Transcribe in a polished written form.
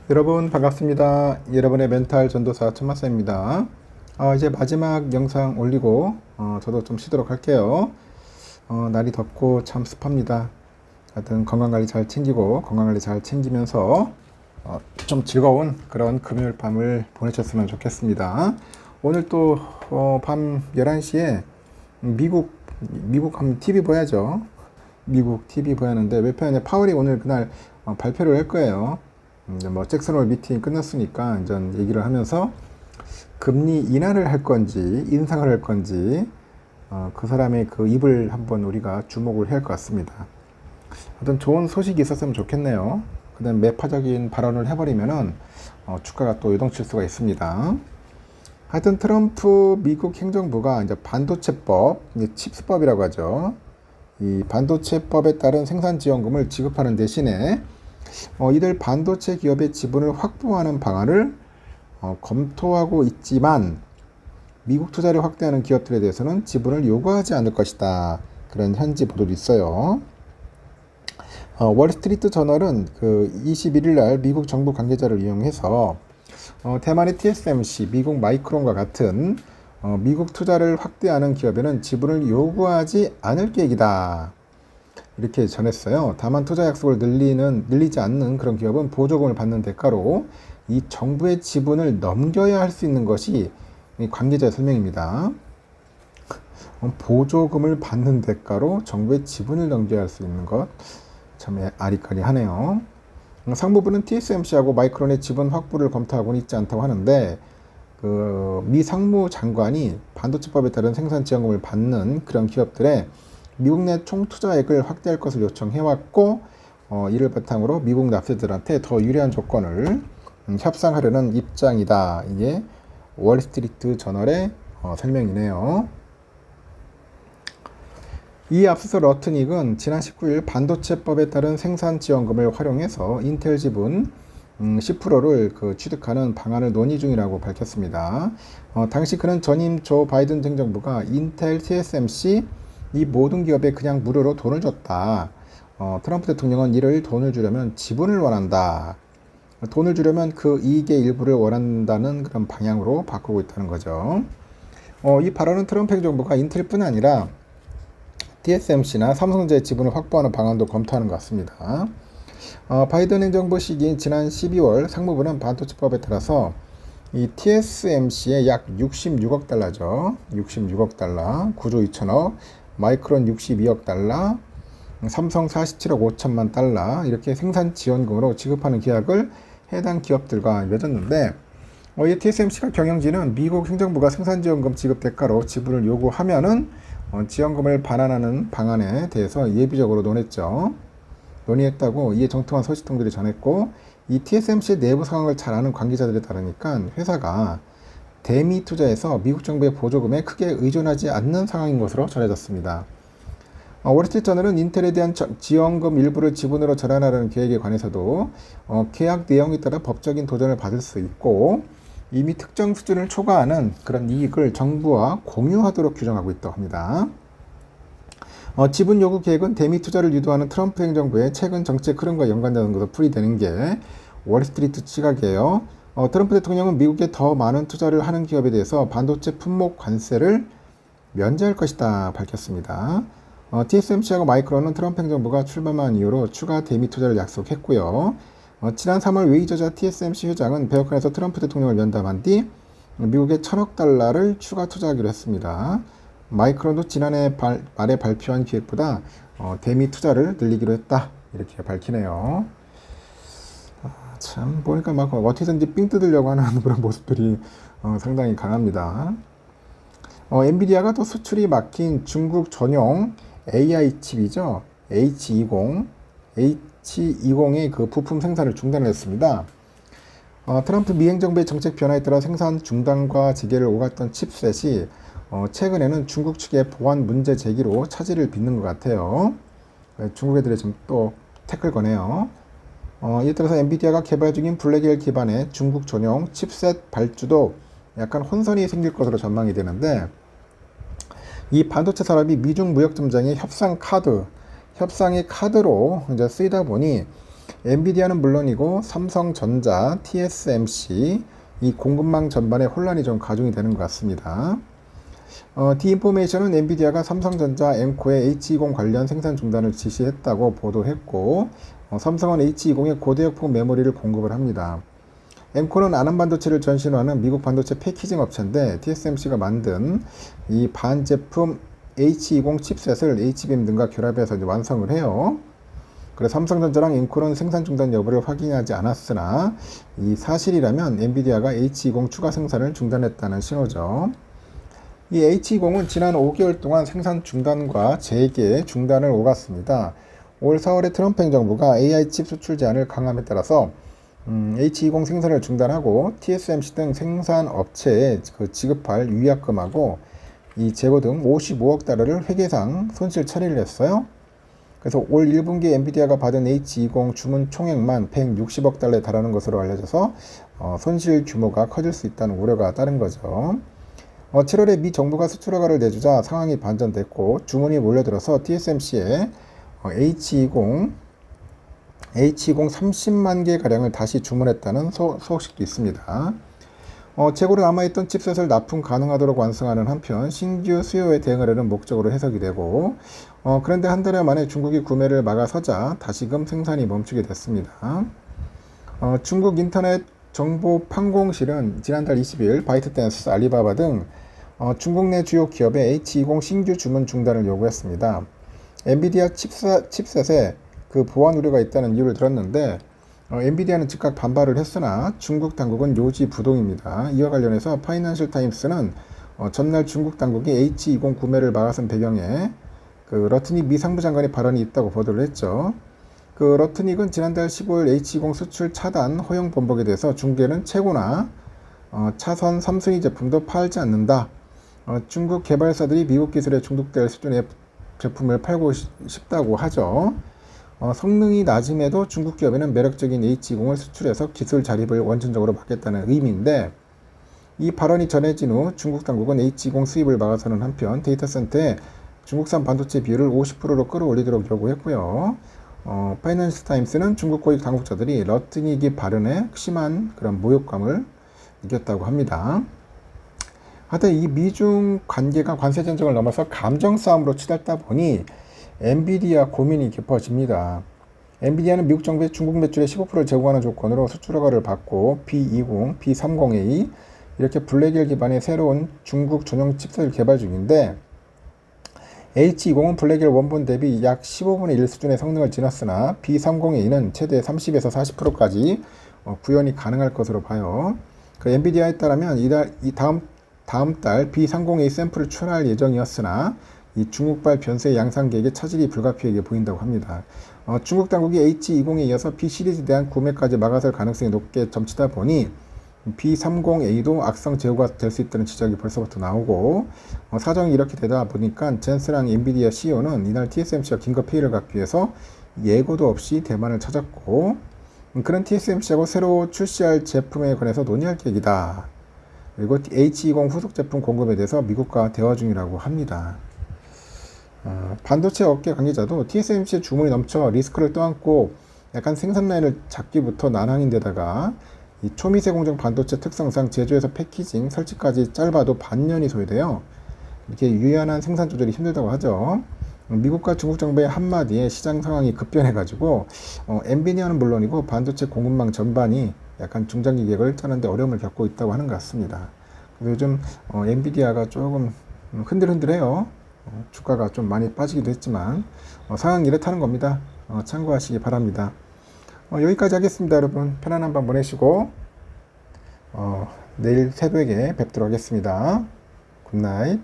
여러분 반갑습니다. 여러분의 멘탈 전도사 천마사입니다. 이제 마지막 영상 올리고 저도 좀 쉬도록 할게요. 날이 덥고 참 습합니다. 하여튼 건강관리 잘 챙기고 건강관리 잘 챙기면서 좀 즐거운 그런 금요일 밤을 보내셨으면 좋겠습니다. 오늘 또 밤 11시에 미국 한번 TV 봐야죠. 미국 TV 봐야 하는데 왜 펴냐, 파월이 오늘 그날 발표를 할 거예요. 뭐 잭슨홀 미팅 끝났으니까 이제 얘기를 하면서 금리 인하를 할 건지 인상을 할 건지 그 사람의 그 입을 한번 우리가 주목을 해야 할 것 같습니다. 어떤 좋은 소식이 있었으면 좋겠네요. 그다음 매파적인 발언을 해버리면은 주가가 또 요동칠 수가 있습니다. 하여튼 트럼프 미국 행정부가 이제 반도체법, 칩스법이라고 하죠. 이 반도체법에 따른 생산 지원금을 지급하는 대신에 이들 반도체 기업의 지분을 확보하는 방안을 검토하고 있지만 미국 투자를 확대하는 기업들에 대해서는 지분을 요구하지 않을 것이다. 그런 현지 보도도 있어요. 월스트리트 저널은 그 21일 날 미국 정부 관계자를 이용해서 대만의 TSMC, 미국 마이크론과 같은 미국 투자를 확대하는 기업에는 지분을 요구하지 않을 계획이다. 이렇게 전했어요. 다만 투자 약속을 늘리지 않는 그런 기업은 보조금을 받는 대가로 이 정부의 지분을 넘겨야 할 수 있는 것이 관계자의 설명입니다. 보조금을 받는 대가로 정부의 지분을 넘겨야 할 수 있는 것, 참 아리까리하네요. 상무부는 TSMC하고 마이크론의 지분 확보를 검토하고는 있지 않다고 하는데 미 상무장관이 반도체법에 따른 생산 지원금을 받는 그런 기업들의 미국 내 총투자액을 확대할 것을 요청해왔고 이를 바탕으로 미국 납세들한테 더 유리한 조건을 협상하려는 입장이다. 이게 월스트리트 저널의 설명이네요. 이에 앞서서 러트닉은 지난 19일 반도체법에 따른 생산 지원금을 활용해서 인텔 지분 10%를 취득하는 방안을 논의 중이라고 밝혔습니다. 당시 그는 전임 조 바이든 행정부가 인텔, TSMC 이 모든 기업에 그냥 무료로 돈을 줬다. 트럼프 대통령은 이를 돈을 주려면 지분을 원한다. 돈을 주려면 그 이익의 일부를 원한다는 그런 방향으로 바꾸고 있다는 거죠. 이 발언은 트럼프 행정부가 인텔뿐 아니라 TSMC나 삼성전자의 지분을 확보하는 방안도 검토하는 것 같습니다. 바이든 행정부 시기인 지난 12월 상무부는 반도체법에 따라서 이 TSMC의 약 66억 달러죠. 66억 달러, 9조 2천억, 마이크론 62억 달러, 삼성 47억 5천만 달러 이렇게 생산 지원금으로 지급하는 계약을 해당 기업들과 맺었는데 이 TSMC가 경영진은 미국 행정부가 생산 지원금 지급 대가로 지분을 요구하면은 지원금을 반환하는 방안에 대해서 예비적으로 논의했다고 이에 정통한 소식통들이 전했고 이 TSMC의 내부 상황을 잘 아는 관계자들에 따르니까 회사가 대미 투자에서 미국 정부의 보조금에 크게 의존하지 않는 상황인 것으로 전해졌습니다. 월스트리트 저널은 인텔에 대한 지원금 일부를 지분으로 전환하려는 계획에 관해서도 계약 내용에 따라 법적인 도전을 받을 수 있고 이미 특정 수준을 초과하는 그런 이익을 정부와 공유하도록 규정하고 있다고 합니다. 지분 요구 계획은 대미 투자를 유도하는 트럼프 행정부의 최근 정책 흐름과 연관되는 것으로 풀이되는 게 월스트리트 시각이에요. 트럼프 대통령은 미국에 더 많은 투자를 하는 기업에 대해서 반도체 품목 관세를 면제할 것이다 밝혔습니다. TSMC하고 마이크론은 트럼프 행정부가 출범한 이후로 추가 대미 투자를 약속했고요. 지난 3월 웨이저자 TSMC 회장은 백악관에서 트럼프 대통령을 면담한 뒤 미국에 1,000억 달러를 추가 투자하기로 했습니다. 마이크론도 지난해 말에 발표한 기획보다 대미 투자를 늘리기로 했다. 이렇게 밝히네요. 참 보니까 막 어떻게든지 삥 뜯으려고 하는 그런 모습들이 상당히 강합니다. 엔비디아가 또 수출이 막힌 중국 전용 AI 칩이죠. H20의 그 부품 생산을 중단을 했습니다. 트럼프 미 행정부의 정책 변화에 따라 생산 중단과 재개를 오갔던 칩셋이 최근에는 중국 측의 보안 문제 제기로 차질을 빚는 것 같아요. 중국 애들이 좀 또 태클 거네요. 이에 따라서 엔비디아가 개발 중인 블랙엘 기반의 중국 전용 칩셋 발주도 약간 혼선이 생길 것으로 전망이 되는데 이 반도체 산업이 미중 무역 전쟁의 협상의 카드로 이제 쓰이다 보니 엔비디아는 물론이고 삼성전자, TSMC 이 공급망 전반에 혼란이 좀 가중이 되는 것 같습니다. 디인포메이션은 엔비디아가 삼성전자 엠코의 H20 관련 생산 중단을 지시했다고 보도했고, 삼성은 H20에 고대역폭 메모리를 공급을 합니다. 엠코는 아남반도체를 전신화하는 미국 반도체 패키징 업체인데 TSMC가 만든 이 반제품 H20 칩셋을 HBM 등과 결합해서 이제 완성을 해요. 그래서 삼성전자랑 엠코는 생산 중단 여부를 확인하지 않았으나 이 사실이라면 엔비디아가 H20 추가 생산을 중단했다는 신호죠. 이 H20은 지난 5개월 동안 생산 중단과 재개 중단을 오갔습니다. 올 4월에 트럼프 행정부가 AI 칩 수출 제한을 강함에 따라서 H20 생산을 중단하고 TSMC 등 생산 업체에 그 지급할 위약금하고 이 재고 등 55억 달러를 회계상 손실 처리를 했어요. 그래서 올 1분기 엔비디아가 받은 H20 주문 총액만 160억 달러에 달하는 것으로 알려져서 손실 규모가 커질 수 있다는 우려가 따른 거죠. 7월에 미 정부가 수출 허가를 내주자 상황이 반전됐고 주문이 몰려들어서 TSMC에 H20 30만 개 가량을 다시 주문했다는 소식도 있습니다. 재고로 남아있던 칩셋을 납품 가능하도록 완성하는 한편 신규 수요에 대응하려는 목적으로 해석이 되고 그런데 한 달여 만에 중국이 구매를 막아서자 다시금 생산이 멈추게 됐습니다. 중국 인터넷 정보 판공실은 지난달 20일 바이트댄스, 알리바바 등 중국 내 주요 기업의 H20 신규 주문 중단을 요구했습니다. 엔비디아 칩셋에 그 보안 우려가 있다는 이유를 들었는데 엔비디아는 즉각 반발을 했으나 중국 당국은 요지부동입니다. 이와 관련해서 파이낸셜 타임스는 전날 중국 당국이 H20 구매를 막아선 배경에 그 러트닉 미 상부장관의 발언이 있다고 보도를 했죠. 그 러트닉은 지난달 15일 H20 수출 차단 허용 번복에 대해서 중국에는 최고나 차선 3순위 제품도 팔지 않는다. 중국 개발사들이 미국 기술에 중독될 수준의 제품을 팔고 싶다고 하죠. 성능이 낮음에도 중국 기업에는 매력적인 H20을 수출해서 기술 자립을 원천적으로 막겠다는 의미인데 이 발언이 전해진 후 중국 당국은 H20 수입을 막아서는 한편 데이터 센터에 중국산 반도체 비율을 50%로 끌어올리도록 요구했고요. 파이낸셜 타임스는 중국 고위 당국자들이 러트닉이 발언에 심한 그런 모욕감을 느꼈다고 합니다. 하여튼 이 미중 관계가 관세 전쟁을 넘어서 감정 싸움으로 치닫다 보니 엔비디아 고민이 깊어집니다. 엔비디아는 미국 정부의 중국 매출의 15%를 제공하는 조건으로 수출 허가를 받고 B20, B30A 이렇게 블랙일 기반의 새로운 중국 전용 칩셋을 개발 중인데 H20은 블랙일 원본 대비 약 15분의 1 수준의 성능을 지났으나 B30A는 최대 30에서 40%까지 구현이 가능할 것으로 봐요. 그 엔비디아에 따르면 다음 달 B30A 샘플을 출하할 예정이었으나 이 중국발 변수의 양산 계획에 차질이 불가피하게 보인다고 합니다. 중국 당국이 H20에 이어서 B 시리즈에 대한 구매까지 막아설 가능성이 높게 점치다 보니 B30A도 악성 제휴가 될 수 있다는 지적이 벌써부터 나오고 사정이 이렇게 되다 보니까 젠스랑 엔비디아 CEO는 이날 TSMC와 긴급 회의를 갖기 위해서 예고도 없이 대만을 찾았고 그런 TSMC하고 새로 출시할 제품에 관해서 논의할 계획이다. 그리고 H20 후속 제품 공급에 대해서 미국과 대화 중이라고 합니다. 반도체 업계 관계자도 TSMC의 주문이 넘쳐 리스크를 떠안고 약간 생산 라인을 잡기부터 난항인데다가 이 초미세 공정 반도체 특성상 제조에서 패키징, 설치까지 짧아도 반년이 소요돼요. 이렇게 유연한 생산 조절이 힘들다고 하죠. 미국과 중국 정부의 한마디에 시장 상황이 급변해가지고 엔비디아는 물론이고 반도체 공급망 전반이 약간 중장기 계획을 짜는데 어려움을 겪고 있다고 하는 것 같습니다. 그래서 요즘 엔비디아가 조금 흔들흔들해요. 주가가 좀 많이 빠지기도 했지만 상황이 이렇다는 겁니다. 참고하시기 바랍니다. 여기까지 하겠습니다. 여러분 편안한 밤 보내시고 내일 새벽에 뵙도록 하겠습니다. 굿나잇.